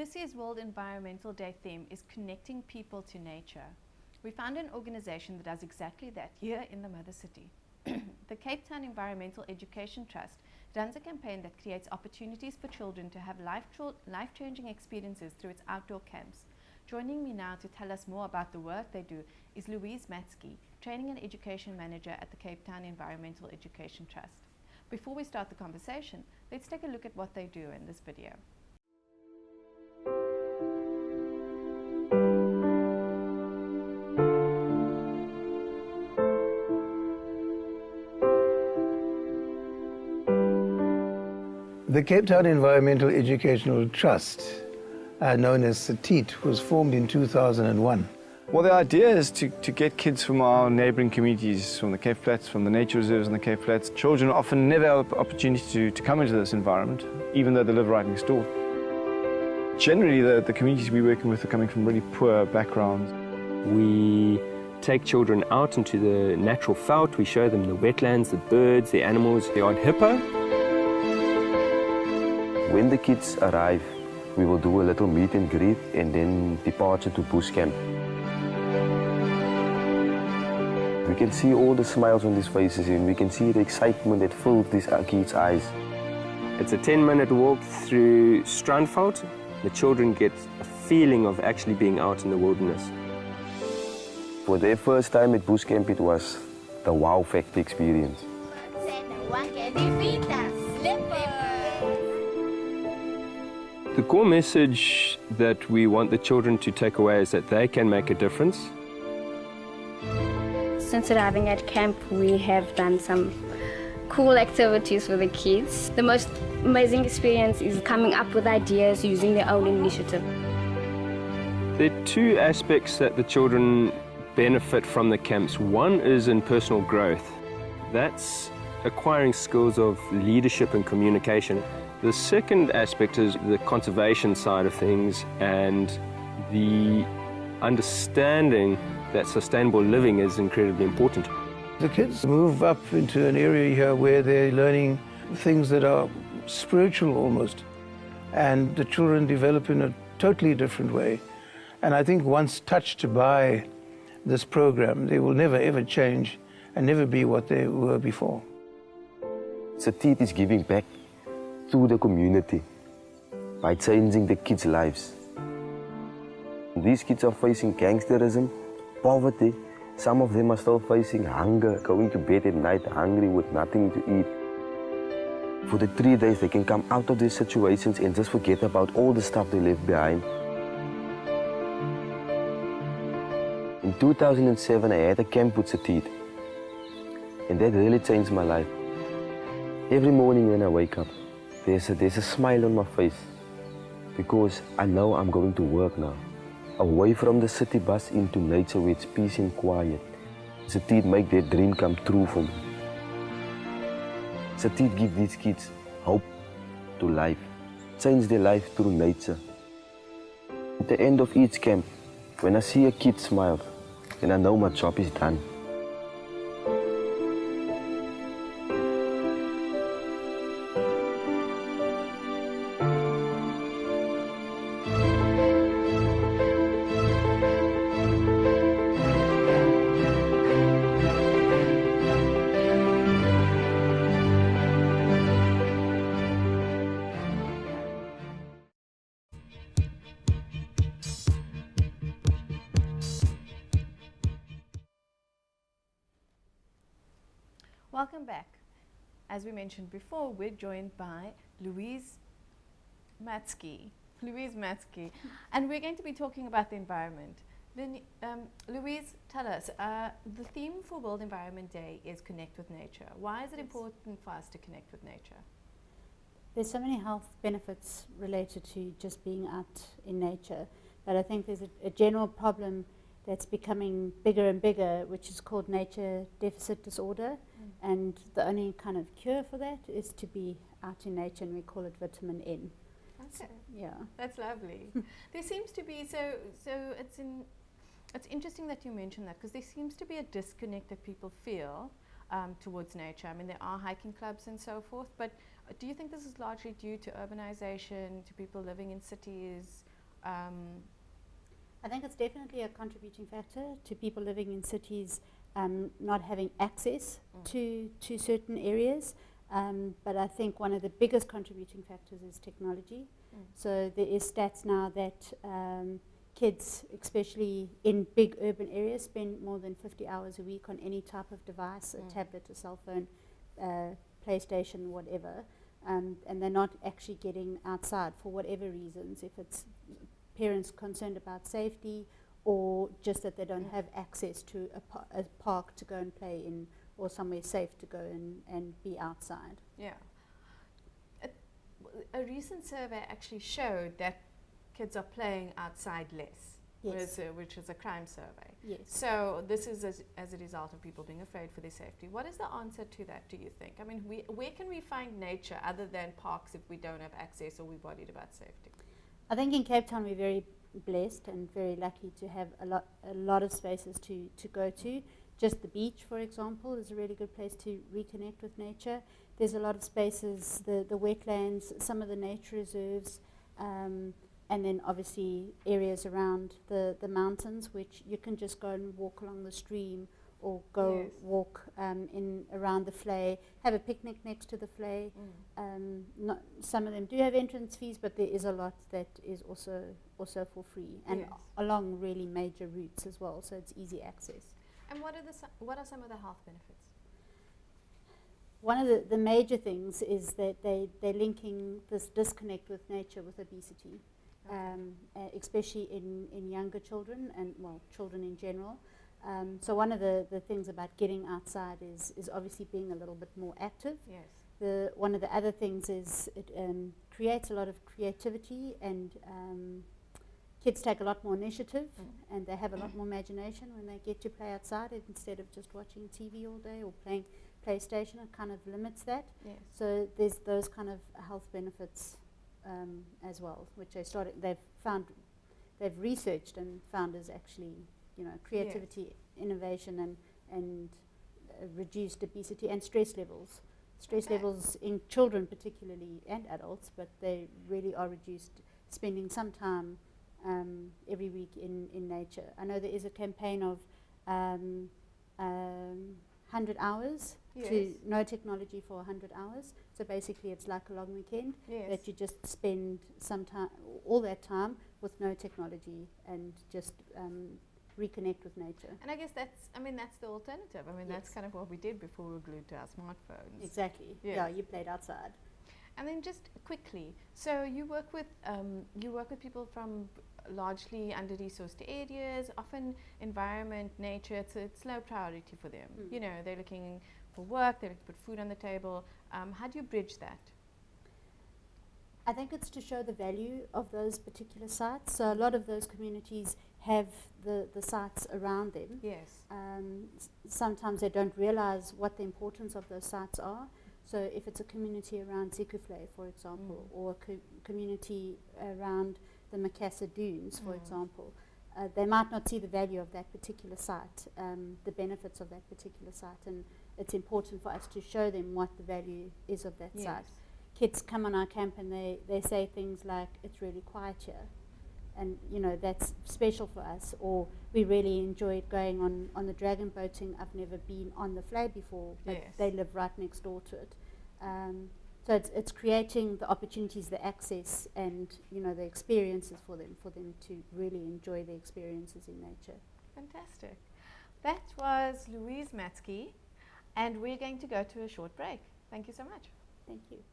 this year's World Environmental Day theme is connecting people to nature. We found an organization that does exactly that here in the Mother City. The Cape Town Environmental Education Trust runs a campaign that creates opportunities for children to have life-changing experiences through its outdoor camps. Joining me now to tell us more about the work they do is Louise Matschke, Training and Education Manager at the Cape Town Environmental Education Trust. Before we start the conversation, let's take a look at what they do in this video. The Cape Town Environmental Educational Trust, known as CETEAT, was formed in 2001. Well, the idea is to get kids from our neighbouring communities, from the Cape Flats, from the nature reserves on the Cape Flats. Children often never have the opportunity to come into this environment, even though they live right next door. Generally, the communities we're working with are coming from really poor backgrounds. We take children out into the natural veld. We show them the wetlands, the birds, the animals, the odd hippo. When the kids arrive, we will do a little meet and greet and then departure to bush camp. We can see all the smiles on these faces and we can see the excitement that fills these kids' eyes. It's a 10-minute walk through Strandveld. The children get a feeling of actually being out in the wilderness. For their first time at bush camp, it was the wow factor experience. The core message that we want the children to take away is that they can make a difference. Since arriving at camp, we have done some cool activities for the kids. The most amazing experience is coming up with ideas using their own initiative. There are two aspects that the children benefit from the camps. One is in personal growth. That's acquiring skills of leadership and communication. The second aspect is the conservation side of things and the understanding that sustainable living is incredibly important. The kids move up into an area here where they're learning things that are spiritual almost, and the children develop in a totally different way. And I think once touched by this program, they will never ever change and never be what they were before. CETEAT is giving back to the community by changing the kids' lives. These kids are facing gangsterism, poverty. Some of them are still facing hunger, going to bed at night hungry with nothing to eat. For the 3 days, they can come out of these situations and just forget about all the stuff they left behind. In 2007, I had a camp with CETEAT, and that really changed my life. Every morning when I wake up, there's a smile on my face because I know I'm going to work now. Away from the city bus into nature where it's peace and quiet. CETEAT make their dream come true for me. CETEAT give these kids hope to life, change their life through nature. At the end of each camp, when I see a kid smile, then I know my job is done. Welcome back. As we mentioned before, we're joined by Louise Matschke, and we're going to be talking about the environment. Then, Louise, tell us, the theme for World Environment Day is Connect with Nature. Why is it important for us to connect with nature? There's so many health benefits related to just being out in nature, but I think there's a general problem that's becoming bigger and bigger, which is called nature deficit disorder. And the only kind of cure for that is to be out in nature, and we call it vitamin N. Okay. So, yeah. That's lovely. There seems to be, so it's interesting that you mentioned that, because there seems to be a disconnect that people feel towards nature. I mean, there are hiking clubs and so forth, but do you think this is largely due to urbanization, to people living in cities? I think it's definitely a contributing factor to people living in cities not having access to certain areas. But I think one of the biggest contributing factors is technology. So there is stats now that kids, especially in big urban areas, spend more than 50 hours a week on any type of device, a tablet, a cell phone, PlayStation, whatever. And they're not actually getting outside for whatever reasons, if it's parents concerned about safety or just that they don't have access to a park to go and play in or somewhere safe to go and be outside. Yeah. A recent survey actually showed that kids are playing outside less, Yes. which is a crime survey. Yes. So this is as a result of people being afraid for their safety. What is the answer to that, do you think? I mean, where can we find nature other than parks if we don't have access or we're worried about safety? I think in Cape Town we're very blessed and very lucky to have a lot of spaces to go to. Just the beach, for example, is a really good place to reconnect with nature. There's a lot of spaces, the wetlands, some of the nature reserves, and then obviously areas around the mountains, which you can just go and walk along the stream or go walk around the Vlei, have a picnic next to the Vlei. Some of them do have entrance fees, but there is a lot that is also for free, and along really major routes as well, so it's easy access. And what are some of the health benefits? One of the major things is that they're linking this disconnect with nature with obesity, especially in younger children and, well, children in general. So one of the things about getting outside is obviously being a little bit more active. Yes. One of the other things is it creates a lot of creativity, and kids take a lot more initiative and they have a lot more imagination when they get to play outside instead of just watching TV all day or playing PlayStation. It kind of limits that. Yes. So there's those kind of health benefits as well, which they've researched and found is actually, creativity, innovation, and reduced obesity and stress levels. Stress levels in children particularly, and adults, but they really are reduced, spending some time every week in nature. I know there is a campaign of 100 hours to no technology for 100 hours. So basically it's like a long weekend that you just spend some time, all that time with no technology and just reconnect with nature. And I guess that's the alternative. I mean, that's kind of what we did before we were glued to our smartphones. Exactly. Yeah, you played outside. And then just quickly, so you work with people from largely under-resourced areas, often environment, nature, it's low priority for them. They're looking for work, they're looking to put food on the table. How do you bridge that? I think it's to show the value of those particular sites. So a lot of those communities have the sites around them. Yes. Sometimes they don't realize what the importance of those sites are. So if it's a community around Zekuvlei, for example, or a community around the Macassar Dunes, for example, they might not see the value of that particular site, the benefits of that particular site, and it's important for us to show them what the value is of that site. Kids come on our camp and they say things like, it's really quiet here, and that's special for us, or we really enjoyed going on the dragon boating. I've never been on the Vlei before, but they live right next door to it. So it's creating the opportunities, the access, and the experiences for them to really enjoy the experiences in nature. Fantastic. That was Louise Matschke, and we're going to go to a short break. Thank you so much. Thank you.